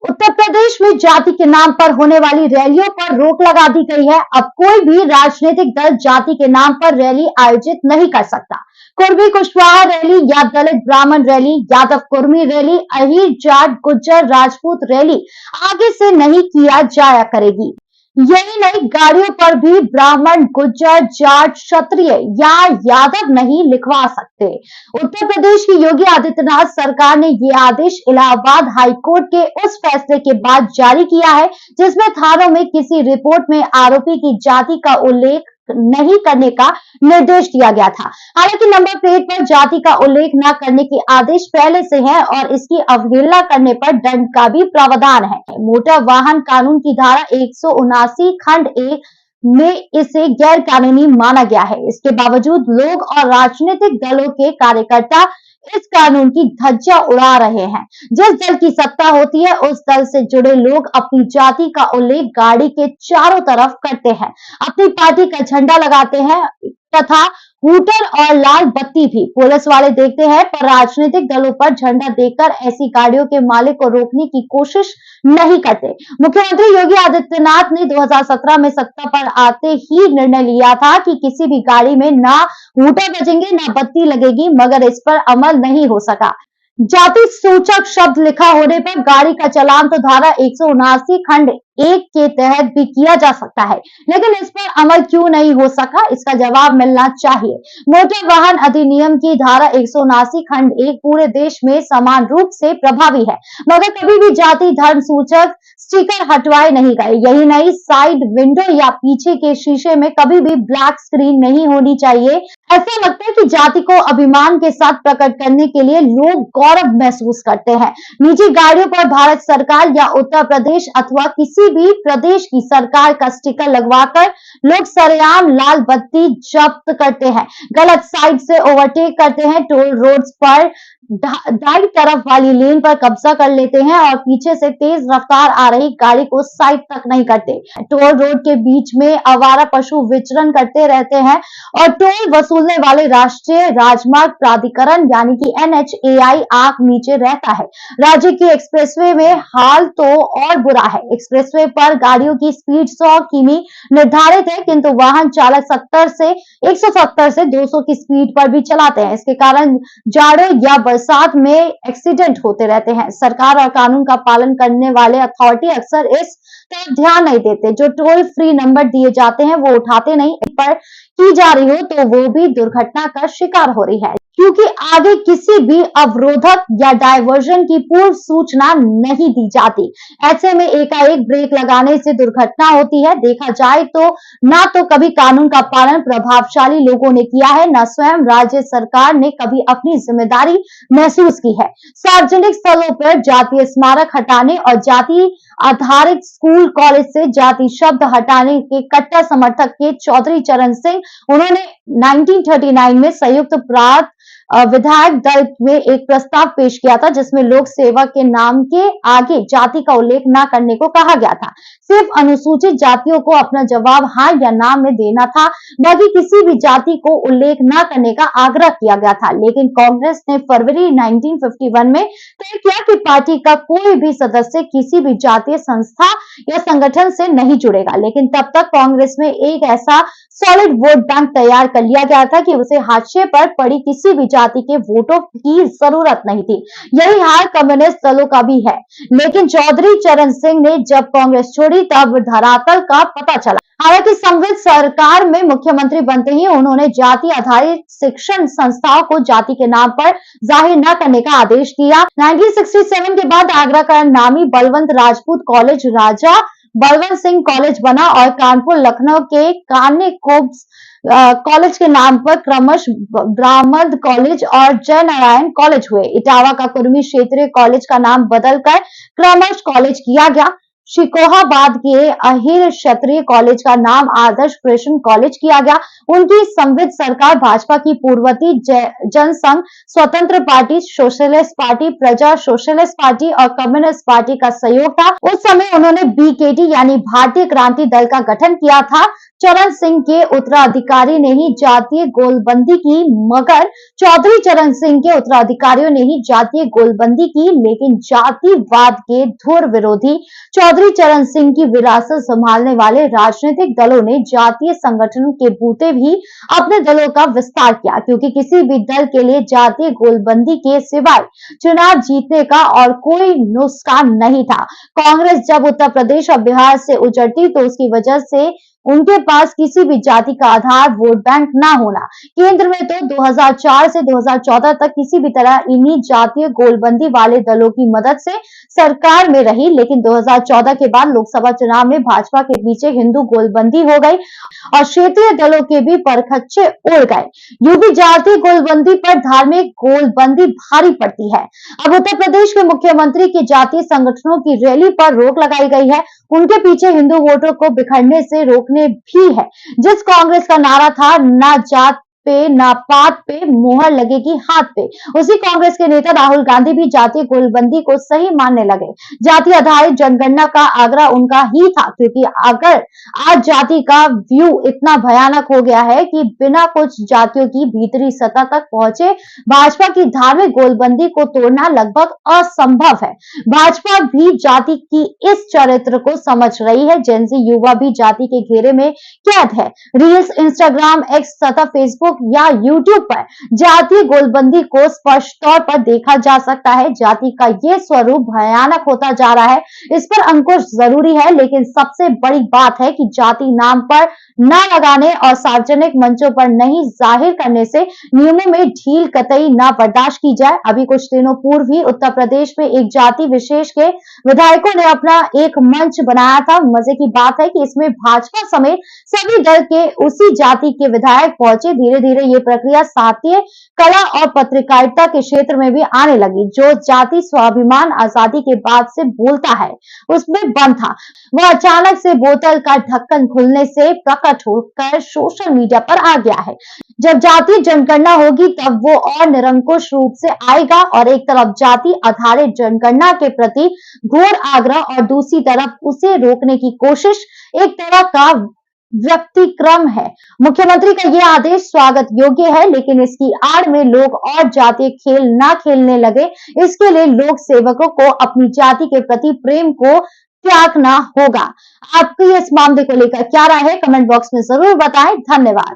उत्तर प्रदेश में जाति के नाम पर होने वाली रैलियों पर रोक लगा दी गई है। अब कोई भी राजनीतिक दल जाति के नाम पर रैली आयोजित नहीं कर सकता। कुर्मी कुशवाहा रैली या दलित ब्राह्मण rally, Yadav Kurmi rally, Ahir Jat Gujjar Rajput rally आगे से नहीं किया जाया करेगी। यही नहीं, गाड़ियों पर भी ब्राह्मण, गुज्जर, जाट, क्षत्रिय या यादव नहीं लिखवा सकते। उत्तर प्रदेश की योगी आदित्यनाथ सरकार ने ये आदेश इलाहाबाद हाईकोर्ट के उस फैसले के बाद जारी किया है जिसमें थानों में किसी रिपोर्ट में आरोपी की जाति का उल्लेख नहीं करने का निर्देश दिया गया था। हालांकि नंबर प्लेट पर जाति का उल्लेख न करने के आदेश पहले से है और इसकी अवहेलना करने पर दंड का भी प्रावधान है। मोटर वाहन कानून की धारा 179 खंड 1 में इसे गैर कानूनी माना गया है। इसके बावजूद लोग और राजनीतिक दलों के कार्यकर्ता इस कानून की धज्जियां उड़ा रहे हैं। जिस दल की सत्ता होती है उस दल से जुड़े लोग अपनी जाति का उल्लेख गाड़ी के चारों तरफ करते हैं, अपनी पार्टी का झंडा लगाते हैं तथा हूटर और लाल बत्ती भी पुलिस वाले देखते हैं, पर राजनीतिक दलों पर झंडा देखकर ऐसी गाड़ियों के मालिक को रोकने की कोशिश नहीं करते। मुख्यमंत्री योगी आदित्यनाथ ने 2017 में सत्ता पर आते ही निर्णय लिया था कि किसी भी गाड़ी में ना हूटर बजेंगे ना बत्ती लगेगी, मगर इस पर अमल नहीं हो सका। जाति सूचक शब्द लिखा होने पर गाड़ी का चालान तो धारा 179 खंड 1 के तहत भी किया जा सकता है, लेकिन इस पर अमल क्यों नहीं हो सका, इसका जवाब मिलना चाहिए। मोटर वाहन अधिनियम की धारा 179 खंड 1 पूरे देश में समान रूप से प्रभावी है, मगर कभी भी जाति धर्म सूचक स्टिकर हटवाए नहीं गए। यही नहीं, साइड विंडो या पीछे के शीशे में कभी भी ब्लैक स्क्रीन नहीं होनी चाहिए। ऐसा लगता है कि जाति को अभिमान के साथ प्रकट करने के लिए लोग गौरव महसूस करते हैं। निजी गाड़ियों पर भारत सरकार या उत्तर प्रदेश अथवा किसी भी प्रदेश की सरकार का स्टिकर लगवाकर लोग सरेआम लाल बत्ती जब्त करते हैं, गलत साइड से ओवरटेक करते हैं, टोल रोड्स पर दाईं तरफ वाली लेन पर कब्जा कर लेते हैं और पीछे से तेज रफ्तार आ रही गाड़ी को साइड तक नहीं करते। टोल रोड के बीच में आवारा पशु विचरण करते रहते हैं और टोल वसूलने वाले राष्ट्रीय राजमार्ग प्राधिकरण यानी कि NHAI आंख नीचे रहता है। राज्य की एक्सप्रेसवे में हाल तो और बुरा है। एक्सप्रेसवे पर गाड़ियों की स्पीड 100 किमी निर्धारित है, किंतु वाहन चालक 170 से 200 की स्पीड पर भी चलाते हैं। इसके कारण जाड़ों या बरसात में एक्सीडेंट होते रहते हैं। सरकार और कानून का पालन करने वाले अथॉरिटी अक्सर इस तरफ ध्यान नहीं देते। जो टोल फ्री नंबर दिए जाते हैं वो उठाते नहीं, पर की जा रही हो तो वो भी दुर्घटना का शिकार हो रही है, क्योंकि आगे किसी भी अवरोधक या डायवर्जन की पूर्व सूचना नहीं दी जाती। ऐसे में एकाएक ब्रेक लगाने से दुर्घटना होती है। देखा जाए तो ना तो कभी कानून का पालन प्रभावशाली लोगों ने किया है, न स्वयं राज्य सरकार ने कभी अपनी जिम्मेदारी महसूस की है। सार्वजनिक स्थलों पर जातीय स्मारक हटाने और जाति आधारित स्कूल कॉलेज से जाति शब्द हटाने के कट्टर समर्थक के चौधरी चरण सिंह, उन्होंने 1939 में संयुक्त प्रांत विधायक दल में एक प्रस्ताव पेश किया था जिसमें लोक सेवा के नाम के आगे जाति का उल्लेख न करने को कहा गया था। सिर्फ अनुसूचित जातियों को अपना जवाब हाँ या ना में देना था, बाकी किसी भी जाति को उल्लेख न करने का आग्रह किया गया था। लेकिन कांग्रेस ने फरवरी 1951 में तय किया कि पार्टी का कोई भी सदस्य किसी भी जातीय संस्था या संगठन से नहीं जुड़ेगा। लेकिन तब तक कांग्रेस में एक ऐसा सॉलिड वोट बैंक तैयार कर लिया गया था कि उसे हाशिए पर पड़ी किसी भी जाति के वोटों की जरूरत नहीं थी। यही हाल कम्युनिस्ट दलों का भी है। लेकिन चौधरी चरण सिंह ने जब कांग्रेस छोड़ी तब धरातल का पता चला। हालांकि संवित सरकार में मुख्यमंत्री बनते ही उन्होंने जाति आधारित शिक्षण संस्थाओं को जाति के नाम पर जाहिर न करने का आदेश दिया। 1967 के बाद आगरा का नामी बलवंत राजपूत कॉलेज राजा बलवंत सिंह कॉलेज बना और कानपुर लखनऊ के कान्य कोब्स कॉलेज के नाम पर क्रमशः ब्राह्मण कॉलेज और जय नारायण कॉलेज हुए। इटावा का कुर्मी क्षेत्रीय कॉलेज का नाम बदलकर क्रमश कॉलेज किया गया। शिकोहाबाद के अहीर क्षत्रिय कॉलेज का नाम आदर्श कृष्ण कॉलेज किया गया। उनकी संवित सरकार भाजपा की पूर्ववर्ती जनसंघ, स्वतंत्र पार्टी, सोशलिस्ट पार्टी, प्रजा सोशलिस्ट पार्टी और कम्युनिस्ट पार्टी का सहयोग था। उस समय उन्होंने BKT यानी भारतीय क्रांति दल का गठन किया था। चरण सिंह के उत्तराधिकारी ने ही जातीय गोलबंदी की, मगर चौधरी चरण सिंह के उत्तराधिकारियों ने ही जातीय गोलबंदी की। लेकिन जातिवाद के धुर विरोधी चौधरी चरण सिंह की विरासत संभालने वाले राजनीतिक दलों ने जातीय संगठन के बूते भी अपने दलों का विस्तार किया, क्योंकि किसी भी दल के लिए जातीय गोलबंदी के सिवाय चुनाव जीतने का और कोई नुस्खा नहीं था। कांग्रेस जब उत्तर प्रदेश और बिहार से उजड़ती तो उसकी वजह से उनके पास किसी भी जाति का आधार वोट बैंक ना होना। केंद्र में तो 2004 से 2014 तक किसी भी तरह इन्हीं जातीय गोलबंदी वाले दलों की मदद से सरकार में रही, लेकिन 2014 के बाद लोकसभा चुनाव में भाजपा के पीछे हिंदू गोलबंदी हो गई और क्षेत्रीय दलों के भी परखच्चे उड़ गए। यूं भी जातीय गोलबंदी पर धार्मिक गोलबंदी भारी पड़ती है। अब उत्तर प्रदेश के मुख्यमंत्री की जातीय संगठनों की रैली पर रोक लगाई गई है। उनके पीछे हिंदू वोटों को बिखरने से रोकने भी है। जिस कांग्रेस का नारा था ना जात पे ना पात पे मोहर लगेगी हाथ पे, उसी कांग्रेस के नेता राहुल गांधी भी जातीय गोलबंदी को सही मानने लगे। जाति आधारित जनगणना का आग्रह उनका ही था, क्योंकि अगर आज जाति का व्यू इतना भयानक हो गया है कि बिना कुछ जातियों की भीतरी सतह तक पहुंचे भाजपा की धार्मिक गोलबंदी को तोड़ना लगभग असंभव है। भाजपा भी जाति की इस चरित्र को समझ रही है। जेनजी युवा भी जाति के घेरे में कैद है। रील्स, इंस्टाग्राम, एक्स तथा फेसबुक या यूट्यूब पर जातीय गोलबंदी को स्पष्ट तौर पर देखा जा सकता है। जाति का ये स्वरूप भयानक होता जा रहा है, इस पर अंकुश जरूरी है, लेकिन सबसे बड़ी बात है कि जाति नाम पर न लगाने और सार्वजनिक मंचों पर नहीं जाहिर करने से नियमों में ढील कतई न बर्दाश्त की जाए। अभी कुछ दिनों पूर्व ही उत्तर प्रदेश में एक जाति विशेष के विधायकों ने अपना एक मंच बनाया था। मजे की बात है कि इसमें भाजपा समेत सभी दल के उसी जाति के विधायक पहुंचे। धीरे धीरे ये प्रक्रिया साहित्य, कला और पत्रकारिता के क्षेत्र में भी आने लगी। जो जाति स्वाभिमान आजादी के बाद से बोलता है उसमें बंद था, वह अचानक से बोतल का ढक्कन खुलने से प्रकट होकर सोशल मीडिया पर आ गया है। जब जातीय जनगणना होगी तब वो और निरंकुश रूप से आएगा और एक तरफ जाति आधारित जनगणना के प्रति घोर आग्रह और दूसरी तरफ उसे रोकने की कोशिश, एक तरह का व्यक्तिक्रम है। मुख्यमंत्री का यह आदेश स्वागत योग्य है, लेकिन इसकी आड़ में लोग और जातीय खेल ना खेलने लगे। इसके लिए लोक सेवकों को अपनी जाति के प्रति प्रेम को त्यागना होगा। आपकी इस मामले को लेकर क्या राय है, कमेंट बॉक्स में जरूर बताएं। धन्यवाद।